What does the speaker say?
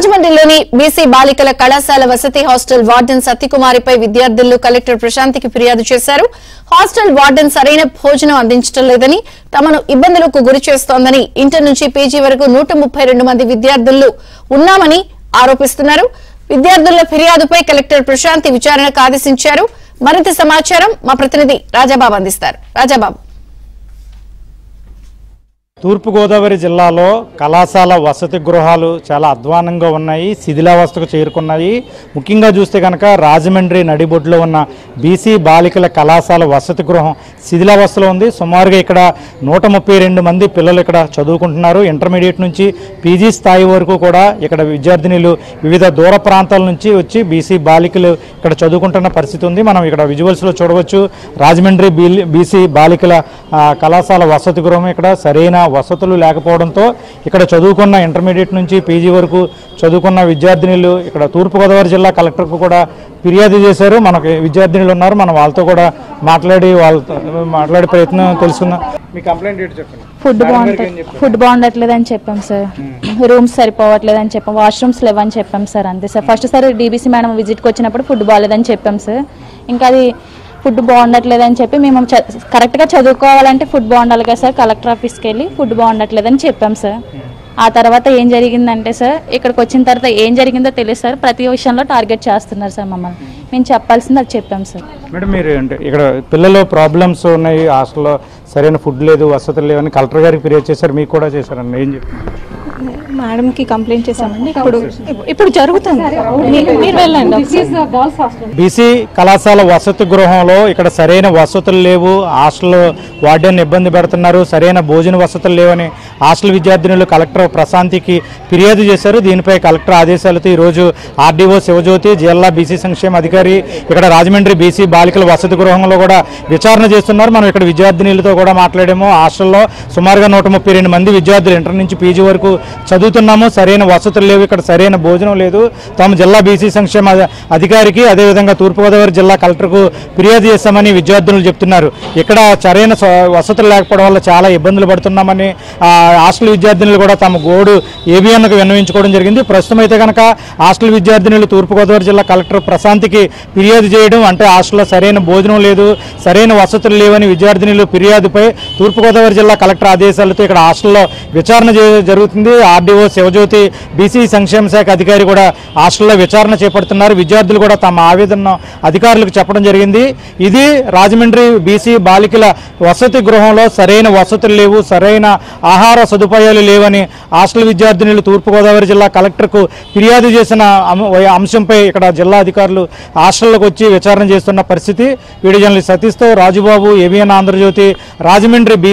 రాజమండ్రిలోని BC బాలికల కళాశాల వసతి హాస్టల్ వార్డెన్ సత్యకుమారిపై విద్యార్థులు కలెక్టర్ ప్రశాంతికి ఫిర్యాదు చేశారు. హాస్టల్ వార్డెన్ సరైన భోజనం అందించడం లేదని, తమను ఇబ్బందులకు గురి చేస్తోందని, ఇంటర్ నుంచి పీజీ వరకు 132 మంది విద్యార్థులు ఉన్నామని ఆరోపిస్తున్నారు. విద్యార్థుల ఫిర్యాదుపై కలెక్టర్ ప్రశాంతి విచారణకు ఆదేశించారు. మరింత సమాచారం మా ప్రతినిధి రాజాబాబు అందిస్తారు. రాజాబాబు. తూర్పుగోదావరి జిల్లాలో కళాశాల వసతి గృహాలు చాలా అధ్వానంగా ఉన్నాయి, శిథిలావస్థకు చేరుకున్నాయి. ముఖ్యంగా చూస్తే కనుక రాజమండ్రి నడిబొడ్డులో ఉన్న బీసీ బాలికల కళాశాల వసతి గృహం శిథిలావస్థలో ఉంది. సుమారుగా ఇక్కడ 132 మంది పిల్లలు ఇక్కడ చదువుకుంటున్నారు. ఇంటర్మీడియట్ నుంచి పీజీ స్థాయి వరకు కూడా ఇక్కడ విద్యార్థినులు వివిధ దూర ప్రాంతాల నుంచి వచ్చి బీసీ బాలికలు ఇక్కడ చదువుకుంటున్న పరిస్థితి ఉంది. మనం ఇక్కడ విజువల్స్లో చూడవచ్చు. రాజమండ్రి బీసీ బాలికల కళాశాల వసతి గృహం ఇక్కడ సరైన వసతులు లేకపోవడంతో ఇక్కడ చదువుకున్న ఇంటర్మీడియట్ నుంచి పీజీ వరకు చదువుకున్న విద్యార్థినులు ఇక్కడ తూర్పుగోదావరి జిల్లా కలెక్టర్కు కూడా ఫిర్యాదు చేశారు. మనకు విద్యార్థినులు ఉన్నారు, మనం వాళ్ళతో కూడా మాట్లాడే ప్రయత్నం తెలుసుకుందాం. మీ కంప్లైంట్ ఏంటి చెప్పండి. ఫుడ్ బాగుండట్లేదని చెప్పాం సార్, రూమ్స్ సరిపోవట్లేదని చెప్పాం, వాష్రూమ్స్ లేవని చెప్పాం సార్. అంతే sir. First sir DBC madam విజిట్కి వచ్చినప్పుడు ఫుడ్ బాగాలేదని చెప్పాం సార్. ఇంకా అది ఫుడ్ బాగుండట్లేదని చెప్పి మేము కరెక్ట్గా చదువుకోవాలంటే ఫుడ్ బాగుండాలి కదా సార్, కలెక్టర్ ఆఫీస్కి వెళ్ళి ఫుడ్ బాగుండట్లేదని చెప్పాం సార్. ఆ తర్వాత ఏం జరిగిందంటే సార్, ఇక్కడికి వచ్చిన తర్వాత ఏం జరిగిందో తెలియదు సార్. ప్రతి విషయంలో టార్గెట్ చేస్తున్నారు సార్ మమ్మల్ని. మేము చెప్పాల్సింది అది చెప్పాం సార్. మేడం, మీరు అంటే ఇక్కడ పిల్లలు ప్రాబ్లమ్స్ ఉన్నాయి, హాస్టల్లో సరైన ఫుడ్ లేదు, వసతులు లేవని కలెక్టర్ గారికి ఫిర్యాదు చేశారు, మీకు కూడా చేశారండి. ఏం చెప్తున్నారు? మేడంకి కంప్లైంట్ చేశామండి. ఇప్పుడు జరుగుతుంది, మీరు వెళ్ళండి. బీసీ కళాశాల వసతి గృహంలో ఇక్కడ సరైన వసతులు లేవు, హాస్టల్ వార్డెన్ ఇబ్బంది పెడుతున్నారు, సరైన భోజన వసతులు లేవని హాస్టల్ విద్యార్థినులు కలెక్టర్ ప్రశాంతికి ఫిర్యాదు చేశారు. దీనిపై కలెక్టర్ ఆదేశాలతో ఈరోజు ఆర్డీఓ శివజ్యోతి, జిల్లా బీసీ సంక్షేమ అధికారి ఇక్కడ రాజమండ్రి బీసీ బాలికల వసతి గృహంలో కూడా విచారణ చేస్తున్నారు. మనం ఇక్కడ విద్యార్థినులతో కూడా మాట్లాడాము. హాస్టల్లో సుమారుగా 132 మంది విద్యార్థులు ఇంటర్ నుంచి పీజీ వరకు చదువుతున్నాము, సరైన వసతులు లేవు, ఇక్కడ సరైన భోజనం లేదు. తాము జిల్లా బీసీ సంక్షేమ అధికారికి అదేవిధంగా తూర్పుగోదావరి జిల్లా కలెక్టర్కు ఫిర్యాదు చేస్తామని విద్యార్థులు చెప్తున్నారు. ఇక్కడ సరైన వసతులు లేకపోవడం వల్ల చాలా ఇబ్బందులు పడుతున్నామని హాస్టల్ విద్యార్థినులు కూడా తమ గోడు ఏబిఎన్కు విన్నవించుకోవడం జరిగింది. ప్రస్తుతం అయితే కనుక హాస్టల్ విద్యార్థినులు తూర్పుగోదావరి జిల్లా కలెక్టర్ ప్రశాంతికి ఫిర్యాదు చేయడం అంటే హాస్టల్లో సరైన భోజనం లేదు, సరైన వసతులు లేవని విద్యార్థినులు ఫిర్యాదుపై తూర్పుగోదావరి జిల్లా కలెక్టర్ ఆదేశాలతో ఇక్కడ హాస్టల్లో విచారణ జరుగుతుంది. ఆర్డీఓ శివజ్యోతి, బీసీ సంక్షేమ శాఖ అధికారి కూడా హాస్టల్లో విచారణ చేపడుతున్నారు. విద్యార్థులు కూడా తమ ఆవేదనను అధికారులకు చెప్పడం జరిగింది. ఇది రాజమండ్రి బీసీ బాలికల వసతి గృహంలో సరైన వసతులు లేవు, సరైన ఆహార సదుపాయాలు లేవని హాస్టల్ విద్యార్థినులు తూర్పుగోదావరి జిల్లా కలెక్టర్కు ఫిర్యాదు చేసిన అంశంపై ఇక్కడ జిల్లా అధికారులు హాస్టల్లోకి వచ్చి విచారణ చేస్తున్న పరిస్థితి. వీడియో జర్నలిస్ట్ సతీష్తో రాజుబాబు, ఏబిఎన్ ఆంధ్రజ్యోతి, రాజమండ్రి బీసీ